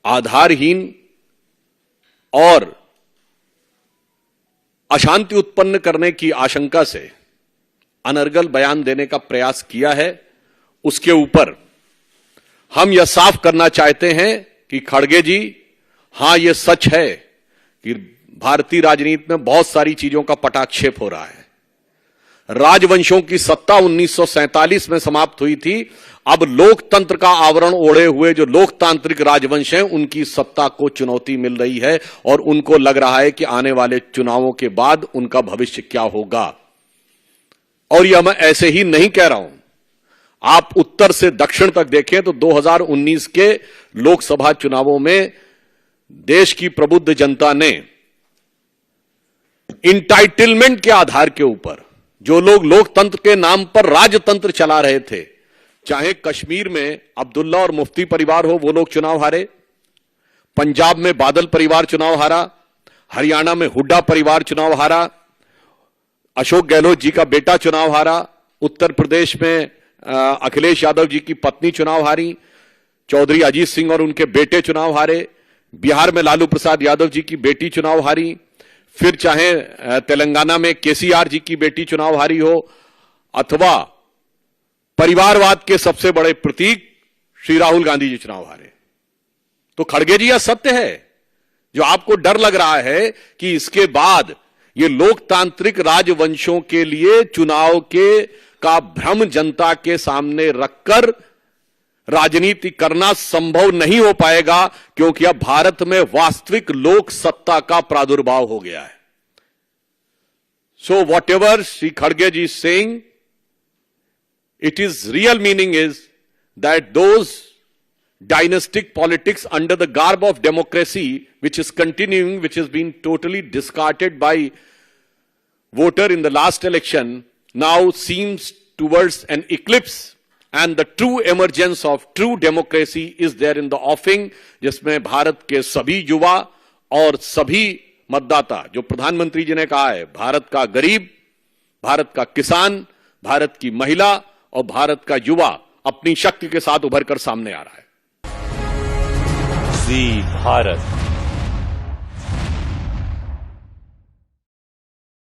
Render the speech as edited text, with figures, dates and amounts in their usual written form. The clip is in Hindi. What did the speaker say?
आधारहीन और अशांति उत्पन्न करने की आशंका से अनर्गल बयान देने का प्रयास किया है, उसके ऊपर हम यह साफ करना चाहते हैं कि खड़गे जी, हां यह सच है कि भारतीय राजनीति में बहुत सारी चीजों का पटाक्षेप हो रहा है। राजवंशों की सत्ता 1947 में समाप्त हुई थी। अब लोकतंत्र का आवरण ओढ़े हुए जो लोकतांत्रिक राजवंश हैं, उनकी सत्ता को चुनौती मिल रही है और उनको लग रहा है कि आने वाले चुनावों के बाद उनका भविष्य क्या होगा। और यह मैं ऐसे ही नहीं कह रहा हूं, आप उत्तर से दक्षिण तक देखें तो 2019 के लोकसभा चुनावों में देश की प्रबुद्ध जनता ने इंटाइटलमेंट के आधार के ऊपर जो लोग लोकतंत्र के नाम पर राजतंत्र चला रहे थे, चाहे कश्मीर में अब्दुल्ला और मुफ्ती परिवार हो, वो लोग चुनाव हारे, पंजाब में बादल परिवार चुनाव हारा, हरियाणा में हुड्डा परिवार चुनाव हारा, अशोक गहलोत जी का बेटा चुनाव हारा, उत्तर प्रदेश में अखिलेश यादव जी की पत्नी चुनाव हारी, चौधरी अजीत सिंह और उनके बेटे चुनाव हारे, बिहार में लालू प्रसाद यादव जी की बेटी चुनाव हारी, फिर चाहे तेलंगाना में केसीआर जी की बेटी चुनाव हारी हो, अथवा परिवारवाद के सबसे बड़े प्रतीक श्री राहुल गांधी जी चुनाव हारे। तो खड़गे जी, यह सत्य है। जो आपको डर लग रहा है कि इसके बाद ये लोकतांत्रिक राजवंशों के लिए चुनाव का भ्रम जनता के सामने रखकर राजनीति करना संभव नहीं हो पाएगा, क्योंकि अब भारत में वास्तविक लोक सत्ता का प्रादुर्भाव हो गया है। सो वॉट एवर श्री खड़गे जी saying, it is real meaning is that those dynastic politics under the garb of democracy, which is continuing, which has been totally discarded by voter in the last election, now seems towards an eclipse, and the true emergence of true democracy is there in the offing, जिसमें भारत के सभी युवा और सभी मतदाता, जो प्रधानमंत्री जी ने कहा है, भारत का गरीब, भारत का किसान, भारत की महिला और भारत का युवा अपनी शक्ति के साथ उभर कर सामने आ रहा है। जी भारत।